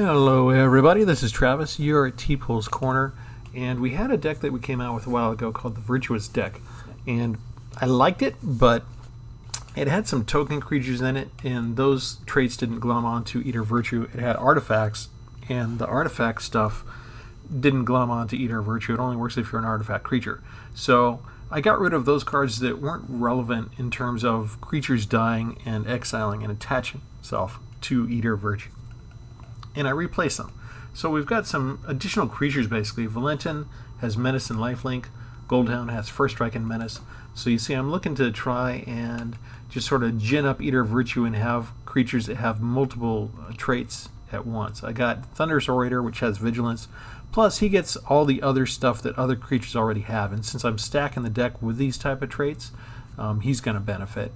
Hello everybody, this is Travis. You're at Tpull's Corner, and we had a deck that we came out with a while ago called the Virtuous deck, and I liked it, but it had some token creatures in it, and those traits didn't glom onto Eater Virtue. It had artifacts, and the artifact stuff didn't glom onto Eater Virtue. It only works if you're an artifact creature. So I got rid of those cards that weren't relevant in terms of creatures dying and exiling and attaching itself to Eater Virtue, and I replace them. So we've got some additional creatures basically. Valentin has Menace and Lifelink. Goldhound has First Strike and Menace. So you see I'm looking to try and just sort of gin up Eater Virtue and have creatures that have multiple traits at once. I got Thunderous Orator, which has Vigilance, plus he gets all the other stuff that other creatures already have, and since I'm stacking the deck with these type of traits, he's going to benefit.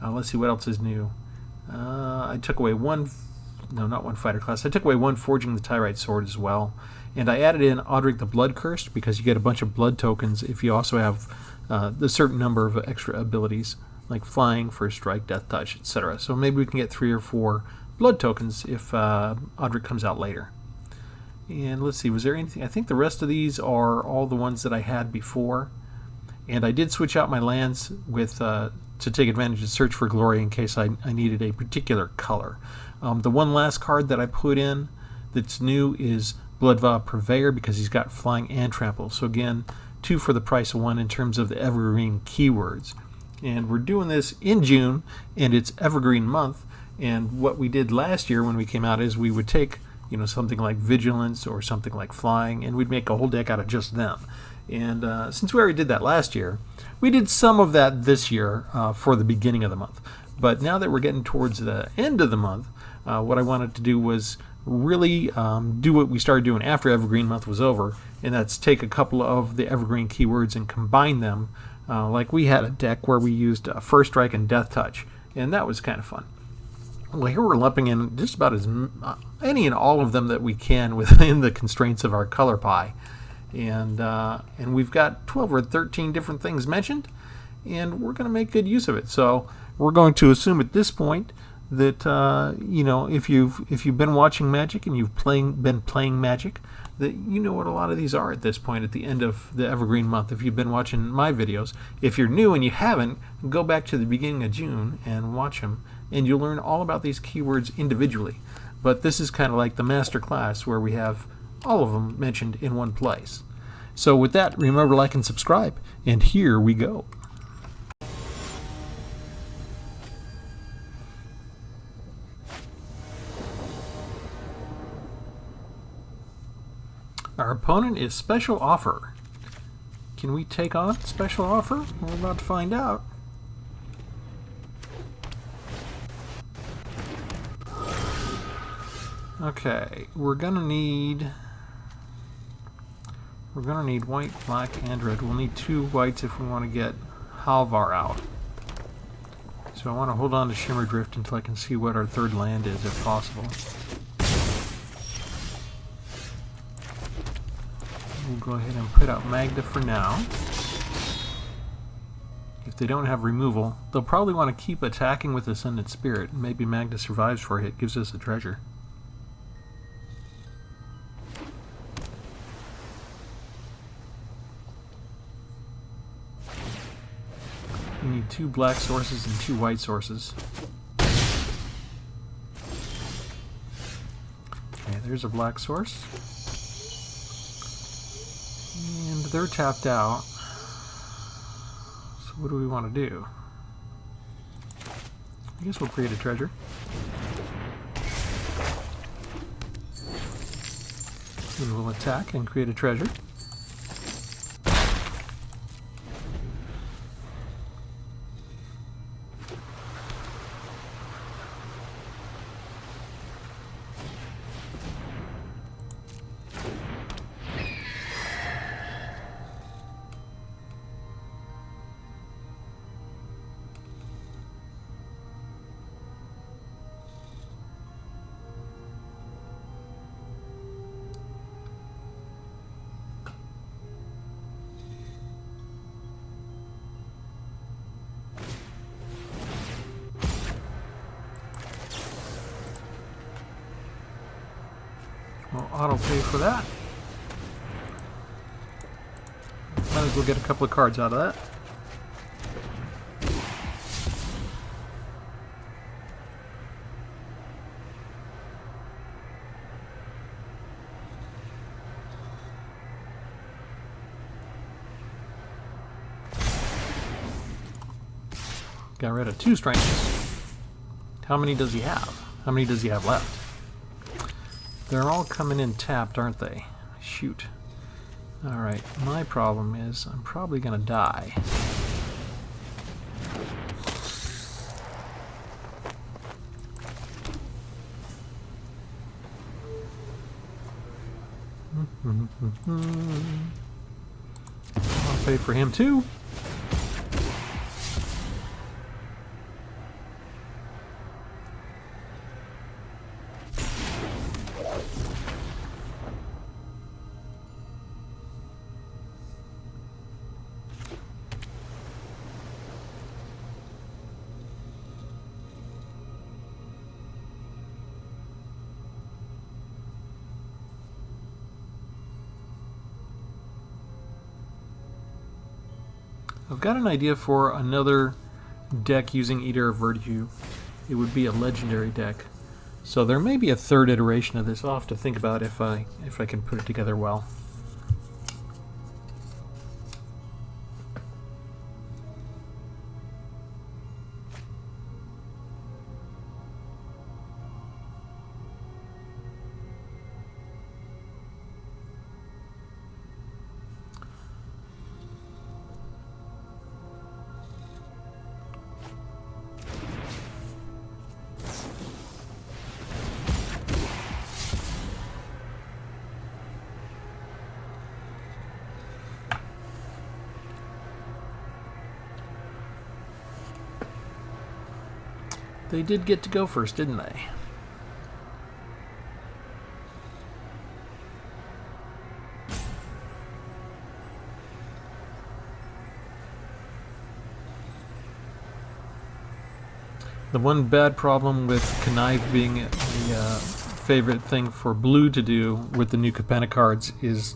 Let's see what else is new. I took away one fighter class. I took away one Forging the Tyrite Sword as well. And I added in Audric the Blood Cursed because you get a bunch of blood tokens if you also have a certain number of extra abilities, like Flying, First Strike, Death Touch, etc. So maybe we can get 3 or 4 blood tokens if Audric comes out later. And let's see, was there anything? I think the rest of these are all the ones that I had before. And I did switch out my lands with to take advantage of Search for Glory in case I needed a particular color. The one last card that I put in that's new is Bloodvow Purveyor because he's got Flying and Trample. So again, 2 for the price of 1 in terms of the Evergreen keywords. And we're doing this in June, and it's Evergreen Month. And what we did last year when we came out is we would take, something like Vigilance or something like Flying, and we'd make a whole deck out of just them. And since we already did that last year, we did some of that this year for the beginning of the month. But now that we're getting towards the end of the month, what I wanted to do was really do what we started doing after Evergreen Month was over, and that's take a couple of the Evergreen keywords and combine them. Like we had a deck where we used First Strike and Death Touch, and that was kind of fun. Well, here we're lumping in just about as any and all of them that we can within the constraints of our color pie. And we've got 12 or 13 different things mentioned, and we're going to make good use of it. So we're going to assume at this point that if you've been watching Magic and you've been playing Magic, that you know what a lot of these are at this point at the end of the Evergreen Month. If you've been watching my videos, if you're new and you haven't, go back to the beginning of June and watch them, and you'll learn all about these keywords individually. But this is kind of like the master class where we have all of them mentioned in one place. So with that, remember to like and subscribe, and here we go. Our opponent is Special Offer. Can we take on Special Offer? We're about to find out. Okay, we're gonna need white, black, and red. We'll need 2 whites if we want to get Halvar out. So I want to hold on to Shimmer Drift until I can see what our 3rd land is, if possible. We'll go ahead and put out Magda for now. If they don't have removal, they'll probably want to keep attacking with Ascendant Spirit. Maybe Magda survives for a hit, gives us a treasure. We need 2 black sources and 2 white sources. Okay, there's a black source. And they're tapped out. So what do we want to do? I guess we'll create a treasure. Then we'll attack and create a treasure. auto pay for that. Might as well get a couple of cards out of that. Got rid of 2 strengths. How many does he have? How many does he have left? They're all coming in tapped, aren't they? Shoot. Alright, my problem is I'm probably gonna die. I'll pay for him too. I've got an idea for another deck using Eater of Virtue. It would be a legendary deck. So there may be a 3rd iteration of this. I'll have to think about if I can put it together well. They did get to go first, didn't they? The one bad problem with Connive being the favorite thing for blue to do with the new Capenna cards is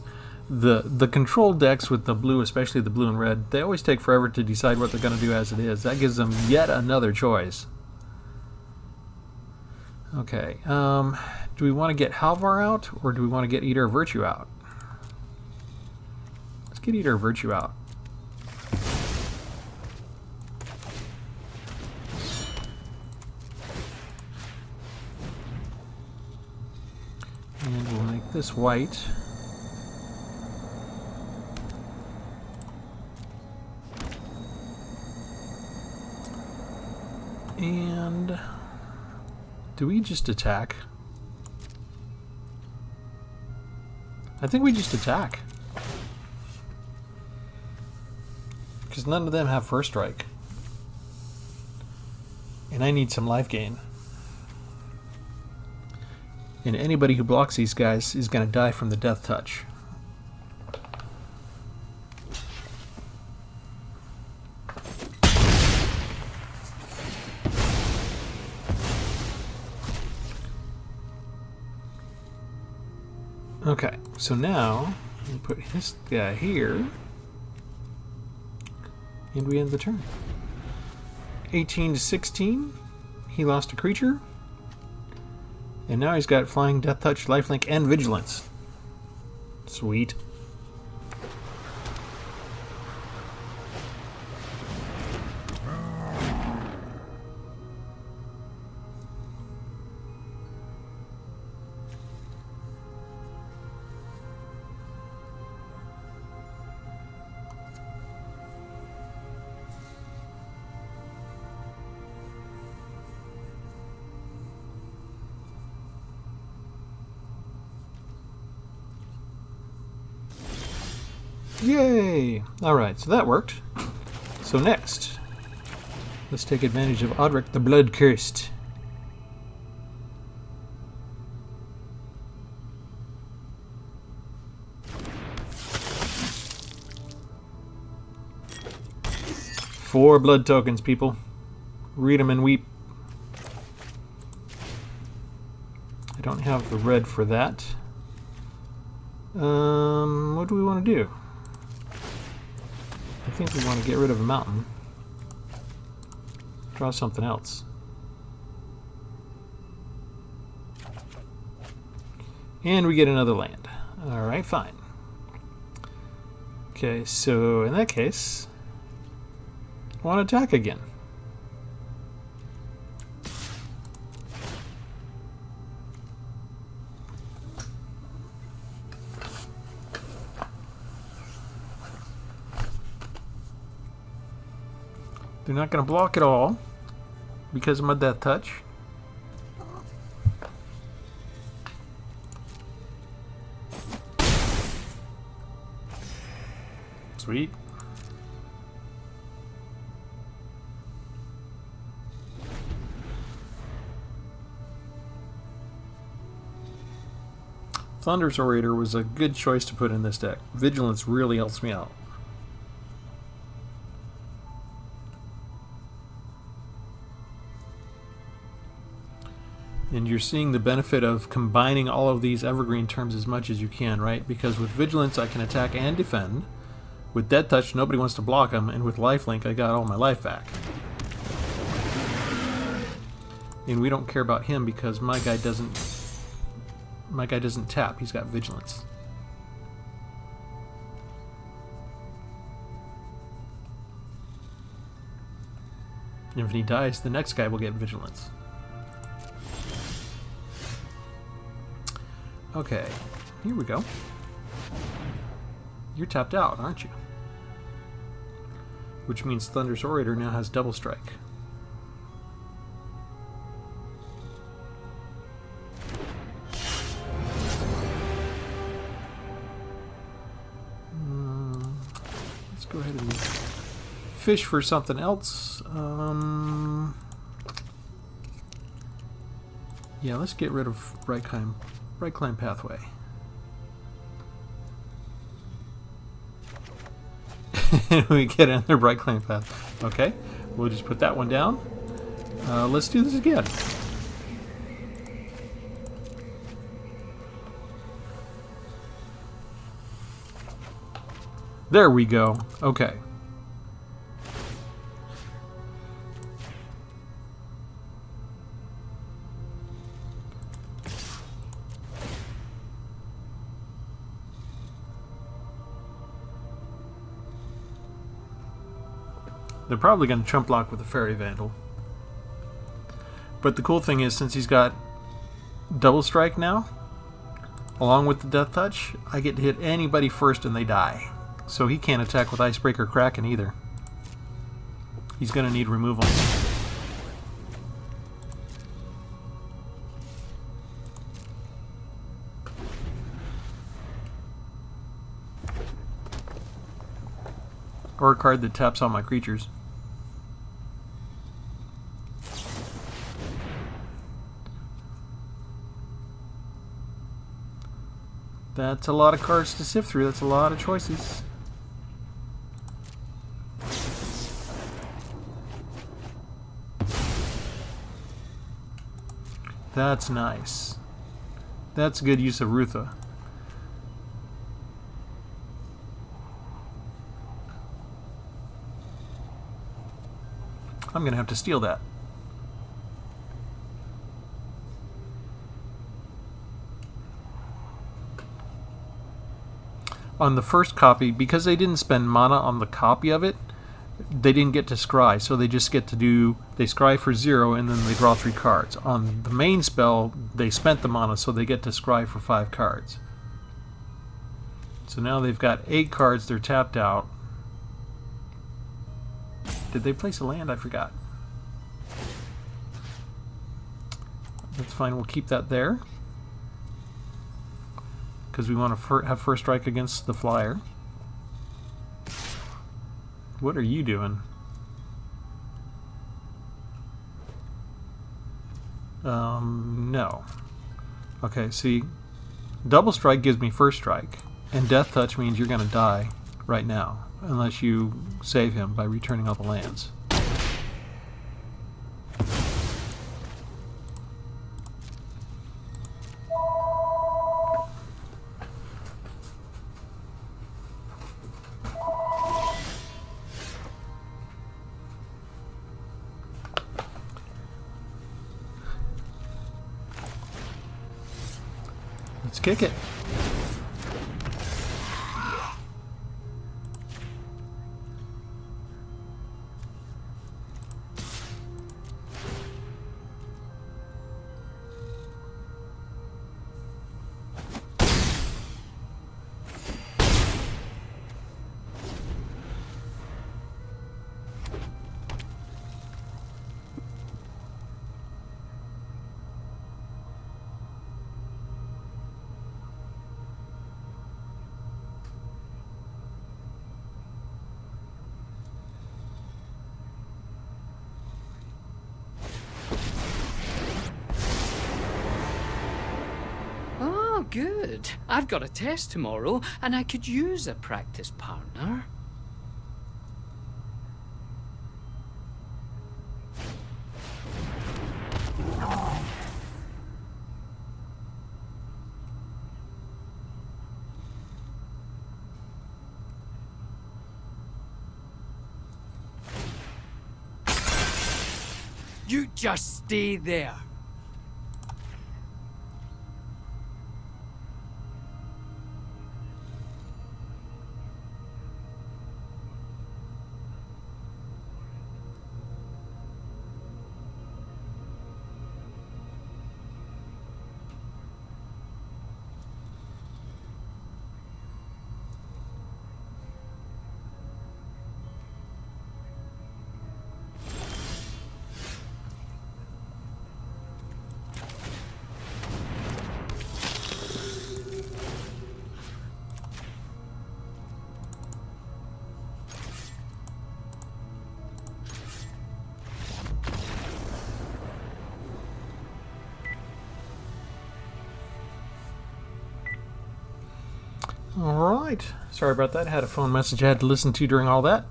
the control decks with the blue, especially the blue and red, they always take forever to decide what they're going to do as it is. That gives them yet another choice. Okay, do we want to get Halvar out, or do we want to get Eater of Virtue out? Let's get Eater of Virtue out. And we'll make this white. And do we just attack? I think we just attack. Because none of them have first strike. And I need some life gain. And anybody who blocks these guys is going to die from the death touch. Okay, so now we put this guy here, and we end the turn. 18 to 16, he lost a creature, and now he's got Flying, Death Touch, Lifelink, and Vigilance. Sweet. Yay! Alright, so that worked. So next, let's take advantage of Odric the Blood Cursed. Four blood tokens, people. Read them and weep. I don't have the red for that. What do we want to do? I think we want to get rid of a mountain. Draw something else. And we get another land. Alright, fine. Okay, so in that case, I want to attack again. They're not going to block at all because of my death touch. Sweet. Thunder's Orator was a good choice to put in this deck. Vigilance really helps me out. And you're seeing the benefit of combining all of these evergreen terms as much as you can, right? Because with Vigilance I can attack and defend. With Death Touch nobody wants to block them, and with Lifelink I got all my life back. And we don't care about him because my guy doesn't tap, he's got Vigilance. And if he dies, the next guy will get Vigilance. Okay, here we go. You're tapped out, aren't you? Which means Thunder's Orator now has double strike. Let's go ahead and fish for something else. Yeah, let's get rid of Right Climb Pathway. We get another Bright Climb Path. Okay, we'll just put that one down. Let's do this again. There we go. Okay. They're probably going to chump block with the Fairy Vandal. But the cool thing is, since he's got double strike now, along with the Death Touch, I get to hit anybody first and they die. So he can't attack with Icebreaker Kraken either. He's going to need removal. Or a card that taps all my creatures. That's a lot of cards to sift through. That's a lot of choices. That's nice. That's good use of Rutha. I'm going to have to steal that. On the first copy, because they didn't spend mana on the copy of it, they didn't get to scry, so they just get to do, they scry for 0 and then they draw 3 cards. On the main spell, they spent the mana, so they get to scry for 5 cards. So now they've got 8 cards, they're tapped out. Did they place a land? I forgot. That's fine, we'll keep that there. Because we want to have first strike against the flyer. What are you doing? No. Okay, see, double strike gives me first strike, and death touch means you're going to die right now, unless you save him by returning all the lands. kick it. Good. I've got a test tomorrow, and I could use a practice partner. You just stay there. Alright. Sorry about that. I had a phone message I had to listen to during all that.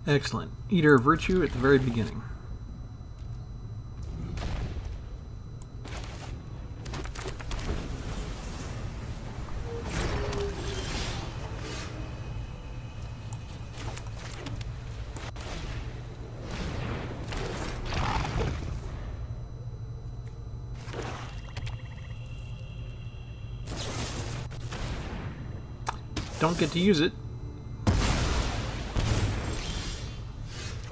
Excellent. Eater of Virtue at the very beginning. Don't get to use it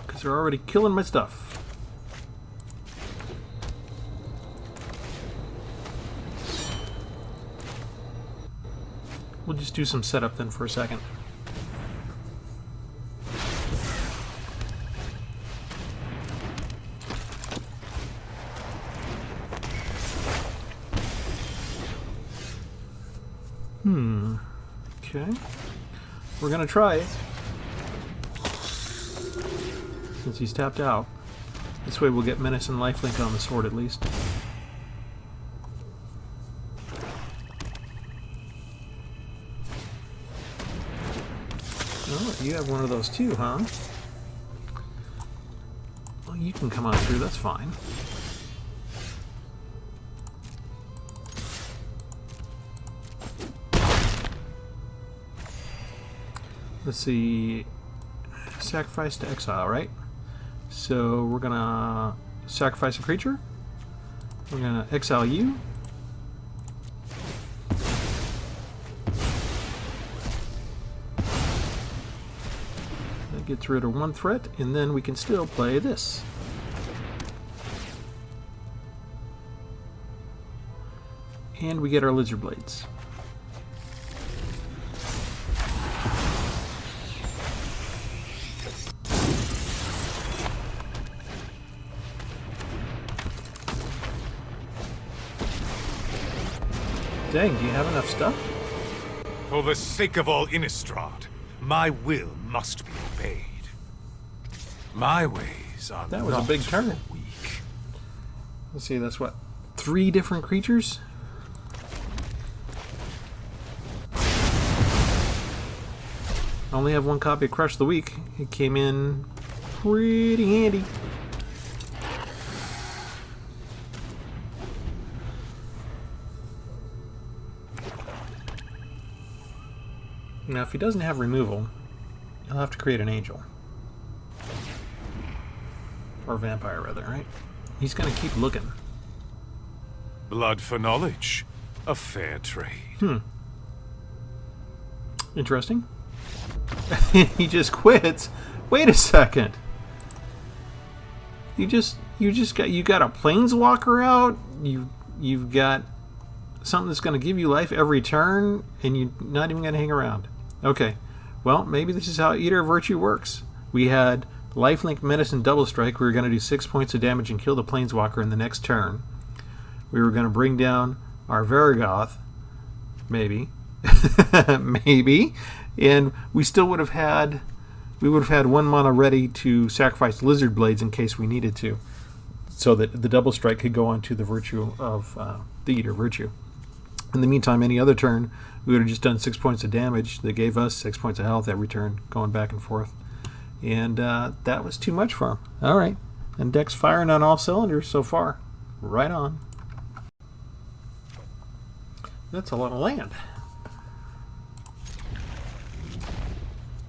because they're already killing my stuff. We'll just do some setup then for a second. Okay. We're gonna try it. Since he's tapped out. This way we'll get Menace and Lifelink on the sword at least. Oh, you have one of those too, huh? Well, you can come on through, that's fine. Let's see, sacrifice to exile, right? So we're gonna sacrifice a creature. We're gonna exile you. That gets rid of one threat, and then we can still play this. And we get our Lizard Blades. Dang, do you have enough stuff? For the sake of all Innistrad, my will must be obeyed. My ways are That was not a big turn. for the weak. Let's see, that's what? 3 different creatures? I only have 1 copy of Crush the Weak. It came in pretty handy. Now, if he doesn't have removal, he'll have to create an angel. Or a vampire, rather, right? He's going to keep looking. Blood for knowledge. A fair trade. Interesting. He just quits. Wait a second. You got a planeswalker out. You've got something that's going to give you life every turn, and you're not even going to hang around. Okay. Well, maybe this is how Eater of Virtue works. We had Lifelink, Menace, and Double Strike. We were going to do 6 points of damage and kill the planeswalker in the next turn. We were going to bring down our Varigoth. Maybe. Maybe. And we still would have had... We would have had 1 mana ready to sacrifice Lizard Blades in case we needed to, so that the Double Strike could go onto the Virtue of the Eater Virtue. In the meantime, any other turn, we would have just done 6 points of damage. That gave us 6 points of health every turn, going back and forth. And that was too much for him. All right. And deck's firing on all cylinders so far. Right on. That's a lot of land.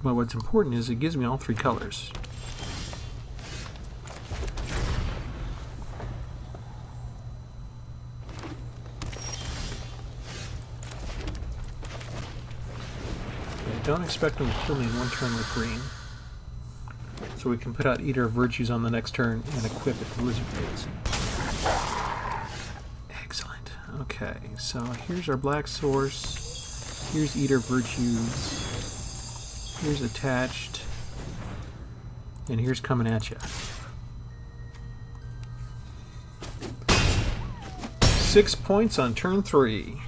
But what's important is it gives me all 3 colors. I don't expect them to kill me in 1 turn with green. So we can put out Eater of Virtues on the next turn and equip it to Lizard Blades. Excellent. Okay, so here's our black source. Here's Eater of Virtues. Here's attached, and here's coming at you. 6 points on turn 3.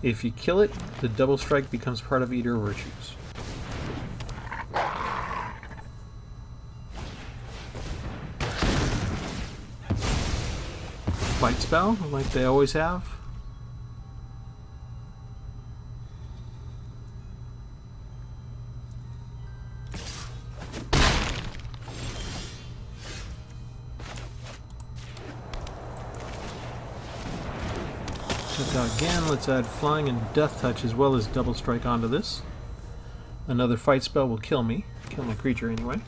If you kill it, the Double Strike becomes part of Eater of Virtues. Fight spell, like they always have. Again, let's add Flying and Death Touch as well as Double Strike onto this. Another fight spell will kill me. Kill my creature anyway.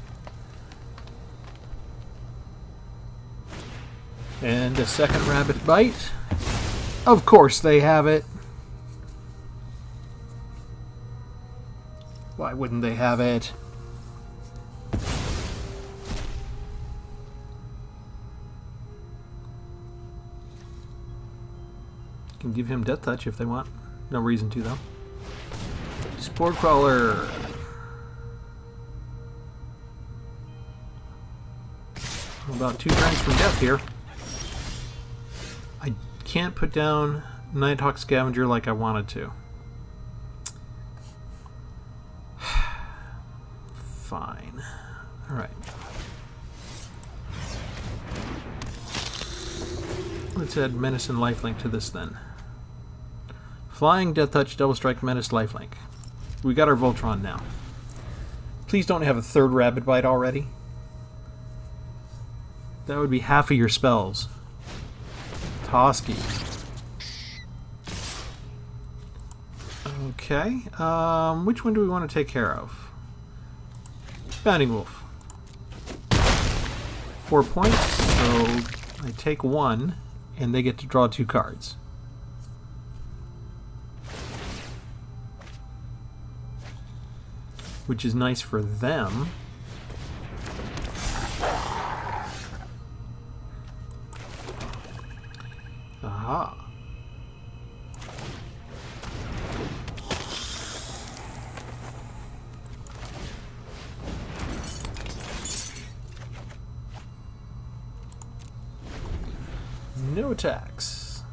And a second Rabbit Bite. Of course they have it. Why wouldn't they have it? Can give him Death Touch if they want. No reason to, though. Spore Crawler. About 2 turns from death here. I can't put down Nighthawk Scavenger like I wanted to. Fine. Alright. Let's add Menace and Lifelink to this then. Flying, Death Touch, Double Strike, Menace, Lifelink. We got our Voltron now. Please don't have a 3rd Rabbit Bite already. That would be half of your spells. Toski. Okay. Which one do we want to take care of? Bounding Wolf. 4 points, so I take 1, and they get to draw 2 cards. Which is nice for them. Aha. No attacks.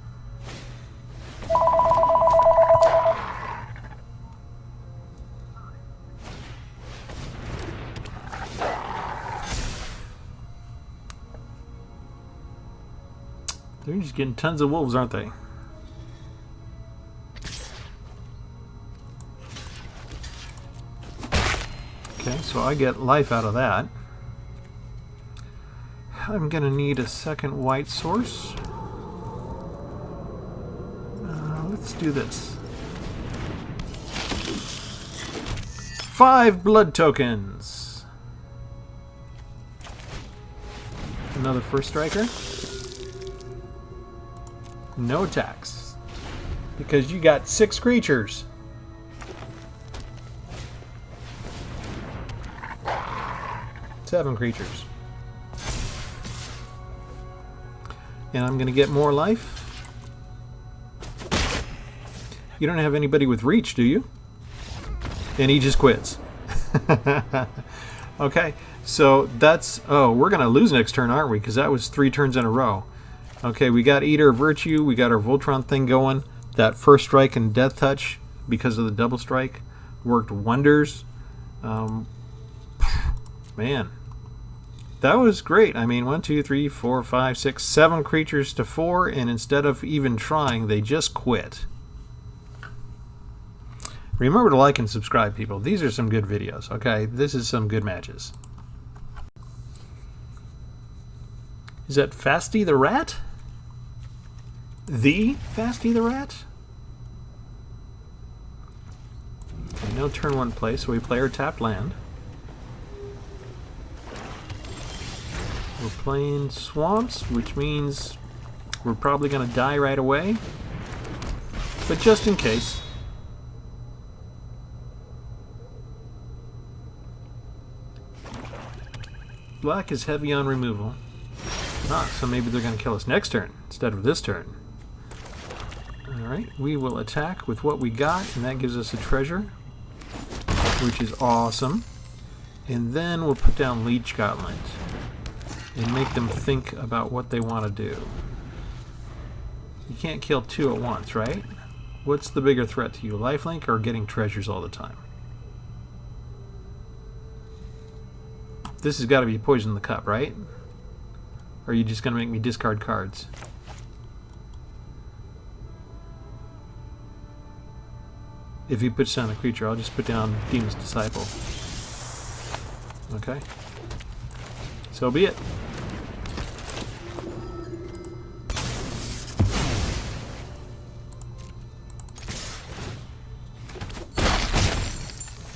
They're just getting tons of wolves, aren't they? Okay, so I get life out of that. I'm gonna need a second white source. Let's do this. 5 blood tokens. Another first striker. No attacks. Because you got 6 creatures. Seven creatures. And I'm going to get more life. You don't have anybody with reach, do you? And he just quits. Okay, so that's... Oh, we're going to lose next turn, aren't we? Because that was 3 turns in a row. Okay, we got Eater of Virtue. We got our Voltron thing going. That first strike and Death Touch, because of the double strike, worked wonders. Man, that was great. I mean, 1, 2, 3, 4, 5, 6, 7 creatures to 4, and instead of even trying, they just quit. Remember to like and subscribe, people. These are some good videos, okay? This is some good matches. Is that Fasty the Rat? The Fasty the Rat? Okay, no turn 1 play, so we play our tapped land. We're playing swamps, which means we're probably going to die right away. But just in case. Black is heavy on removal. Ah, so maybe they're going to kill us next turn instead of this turn. Alright, we will attack with what we got, and that gives us a treasure, which is awesome. And then we'll put down Leech Gauntlet and make them think about what they want to do. You can't kill 2 at once, right? What's the bigger threat to you, lifelink or getting treasures all the time? This has got to be Poison the Cup, right? Or are you just going to make me discard cards? If he puts down a creature, I'll just put down Demon's Disciple. Okay. So be it.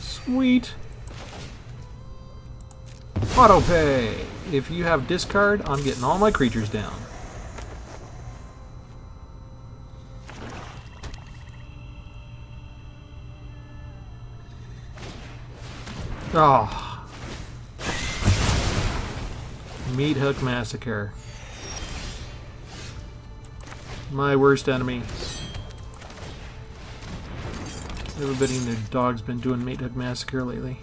Sweet. Auto pay. If you have discard, I'm getting all my creatures down. Oh. Meat Hook Massacre. My worst enemy. Everybody and their dog's been doing Meat Hook Massacre lately.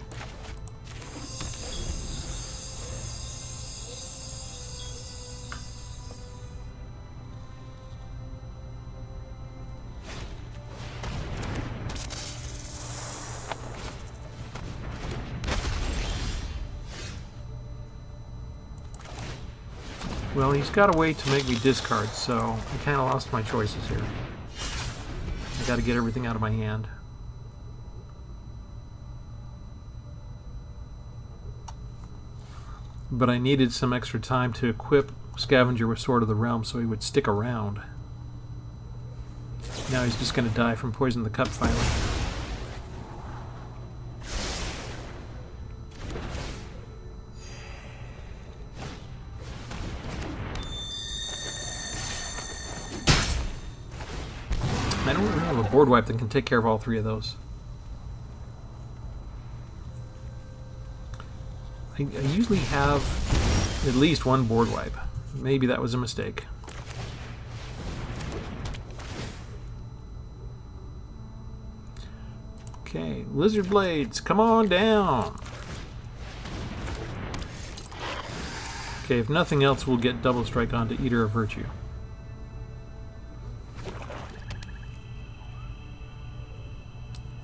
Well, he's got a way to make me discard, so I kind of lost my choices here. I got to get everything out of my hand. But I needed some extra time to equip Scavenger with Sword of the Realm so he would stick around. Now he's just going to die from Poison the Cup finally. I don't really have a board wipe that can take care of all 3 of those. I usually have at least 1 board wipe. Maybe that was a mistake. Okay, Lizard Blades, come on down! Okay, if nothing else, we'll get Double Strike onto Eater of Virtue.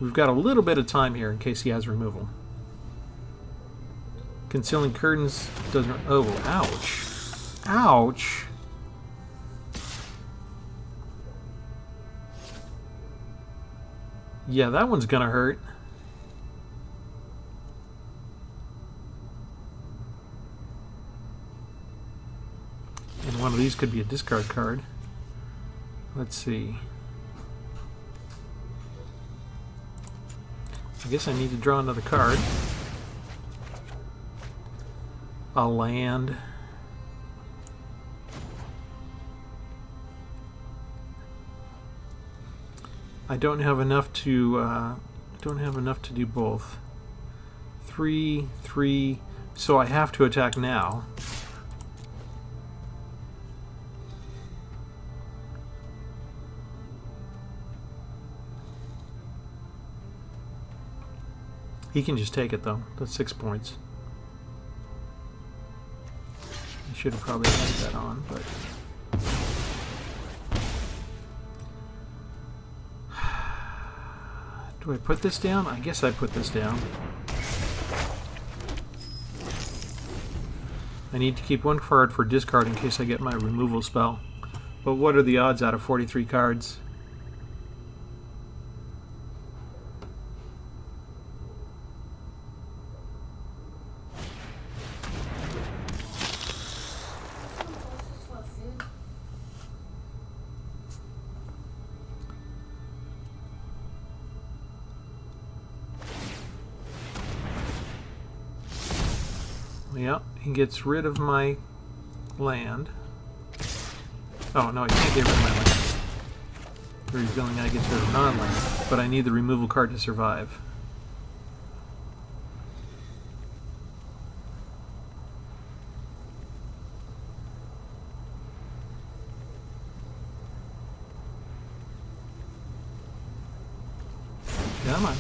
We've got a little bit of time here in case he has removal. Concealing Curtains doesn't... Oh, ouch. Ouch! Yeah, that one's gonna hurt. And one of these could be a discard card. Let's see. I guess I need to draw another card. A land. I don't have enough to do both. 3, 3, so I have to attack now. He can just take it though. That's 6 points. I should have probably had that on, but do I put this down? I guess I put this down. I need to keep 1 card for discard in case I get my removal spell. But what are the odds out of 43 cards? Yeah, he gets rid of my land. Oh, no, he can't get rid of my land. Or he's going to get rid of non-land. But I need the removal card to survive. Come on.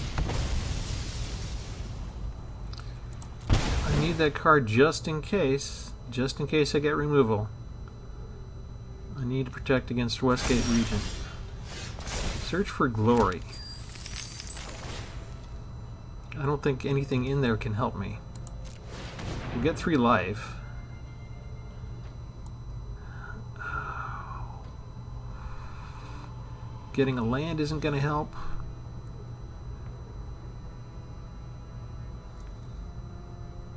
I need that card just in case I get removal. I need to protect against Westgate Regent. Search for glory. I don't think anything in there can help me. We'll get 3 life. Getting a land isn't going to help.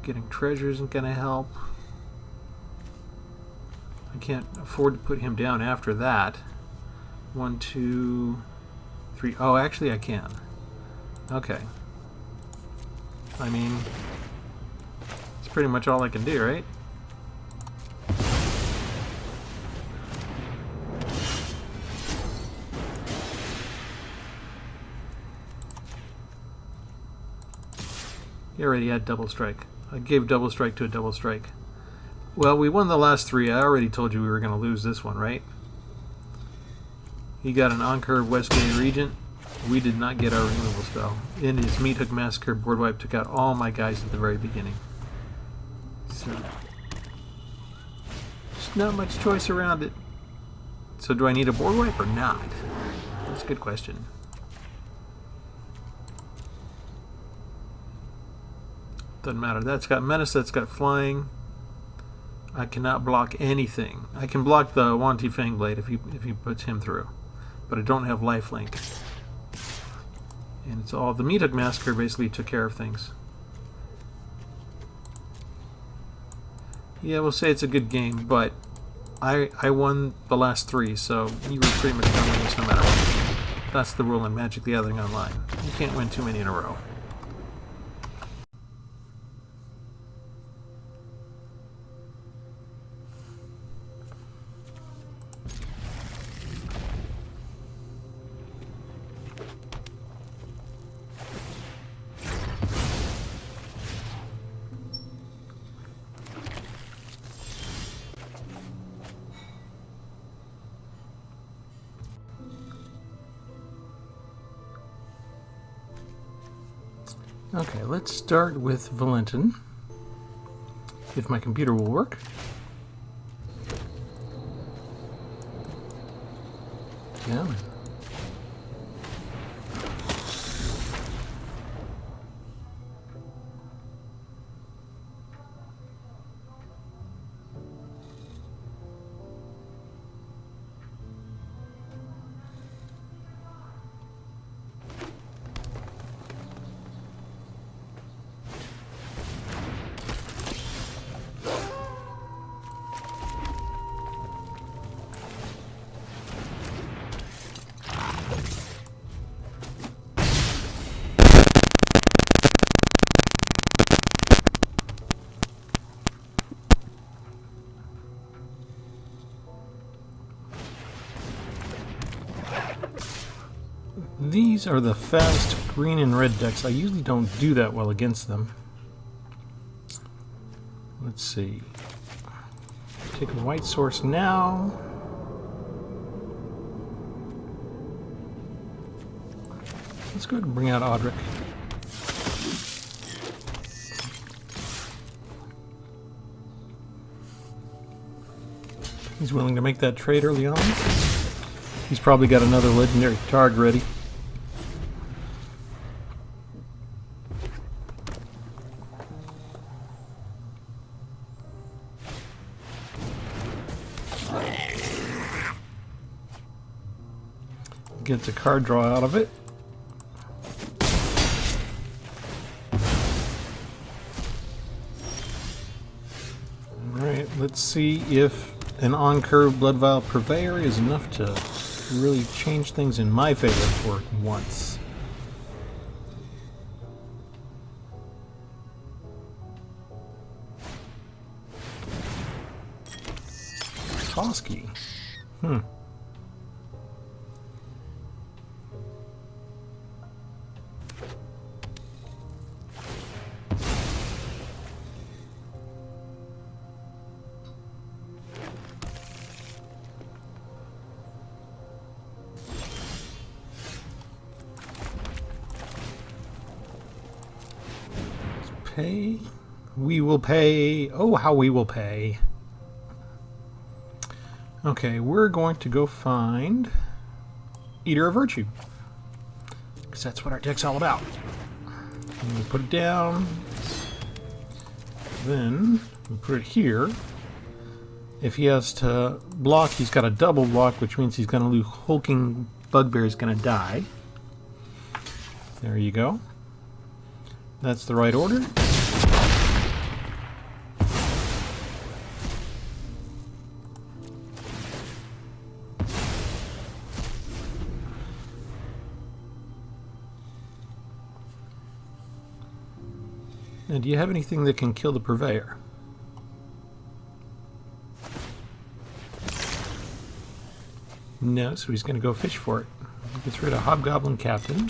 Getting treasure isn't going to help. I can't afford to put him down after that. 1, 2, 3. Oh, actually I can. Okay. I mean, it's pretty much all I can do, right? He already had double strike. I gave double strike to a double strike. Well, we won the last 3. I already told you we were going to lose this one, right? He got an on-curve Westgate Regent. We did not get our removal spell. In his Meat Hook Massacre, board wipe took out all my guys at the very beginning. So, there's not much choice around it. So do I need a board wipe or not? That's a good question. Doesn't matter. That's got menace, that's got flying. I cannot block anything. I can block the Wanty Fangblade if he puts him through. But I don't have lifelink. And it's all the Meat Hook Massacre basically took care of things. Yeah, we'll say it's a good game, but I won the last 3, so you were pretty much going to win this no matter what. That's the rule in Magic the Gathering Online. You can't win too many in a row. Okay, let's start with Valentin, if my computer will work. Yeah. These are the fast green and red decks. I usually don't do that well against them. Let's see. Take a white source now. Let's go ahead and bring out Audric. He's willing to make that trade early on. He's probably got another legendary target ready. Gets a card draw out of it. Alright, let's see if an on-curve Blood Vial Purveyor is enough to really change things in my favor for once. Toski. Pay. We will pay. Oh, how we will pay. Okay, we're going to go find Eater of Virtue, because that's what our deck's all about. And we put it down. Then we put it here. If he has to block, he's got a double block, which means he's going to lose. Hulking Bugbear is going to die. There you go. That's the right order. Now, do you have anything that can kill the Purveyor? No, so he's going to go fish for it. He gets rid of Hobgoblin Captain.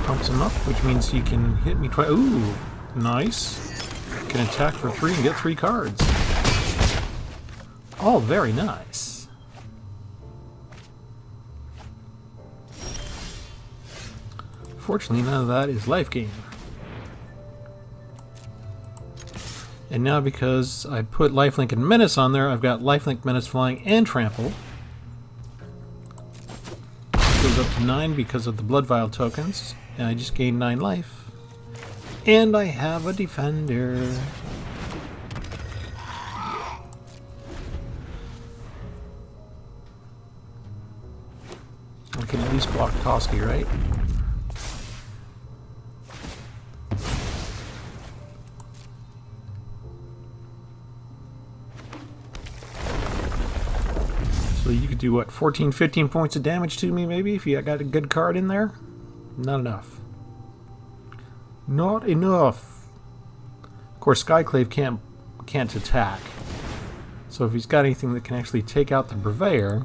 Pumps him up, which means he can hit me twice. Ooh, nice. Can attack for 3 and get 3 cards. All very nice. Fortunately, none of that is life gain. And now, because I put Lifelink and Menace on there, I've got Lifelink, Menace, Flying, and Trample. Goes up to 9 because of the Blood Vial tokens, and I just gained 9 life. And I have a Defender. I can at least block Toski, right? So you could do, what, 14, 15 points of damage to me, maybe, if you got a good card in there? Not enough. Not enough. Of course, Skyclave can't attack. So if he's got anything that can actually take out the Purveyor,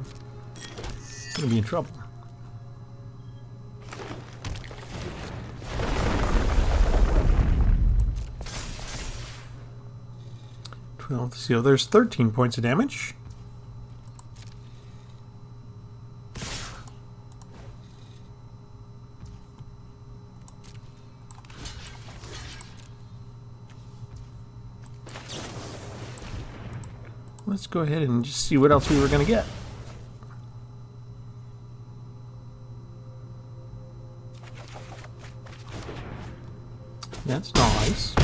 he's going to be in trouble. So there's 13 points of damage. Let's go ahead and just see what else we were going to get. That's nice.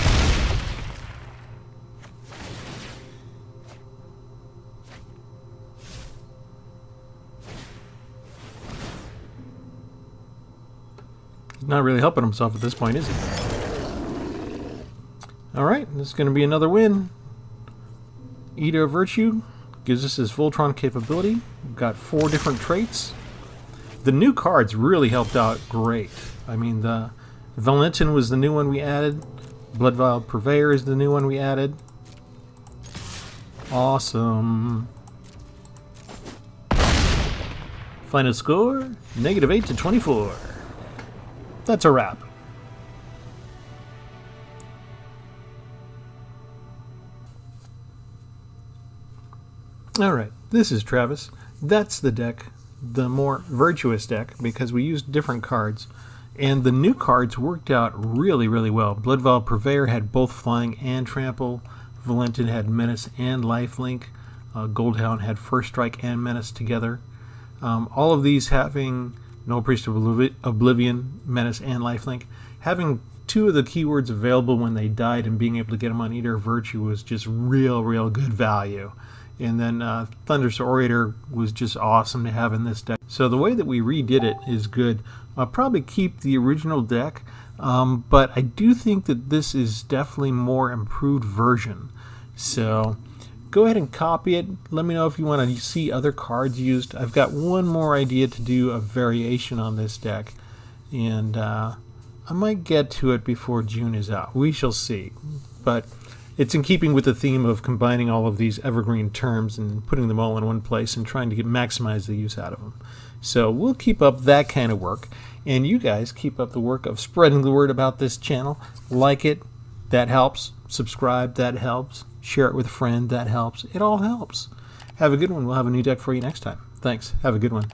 He's not really helping himself at this point, is he? Alright, this is going to be another win. Eater of Virtue gives us his Voltron capability. We've got 4 different traits. The new cards really helped out great. I mean, the Valentin was the new one we added. Blood Vial Purveyor is the new one we added. Awesome. Final score, -8 to 24. That's a wrap. Alright, this is Travis. That's the deck, the more Virtuous deck, because we used different cards. And the new cards worked out really, really well. Bloodvow Purveyor had both Flying and Trample. Valentin had Menace and Lifelink. Goldhound had First Strike and Menace together. All of these having No Priest of Oblivion, Menace, and Lifelink. Having two of the keywords available when they died and being able to get them on Eater of Virtue was just real good value. And then Thunderous Orator was just awesome to have in this deck. So the way that we redid it is good. I'll probably keep the original deck, but I do think that this is definitely more improved version. So go ahead and copy it. Let me know if you want to see other cards used. I've got one more idea to do a variation on this deck, and I might get to it before June is out. We shall see. But it's in keeping with the theme of combining all of these evergreen terms and putting them all in one place and trying to maximize the use out of them. So we'll keep up that kind of work, and you guys keep up the work of spreading the word about this channel. Like it, that helps. Subscribe, that helps. Share it with a friend, that helps. It all helps. Have a good one. We'll have a new deck for you next time. Thanks. Have a good one.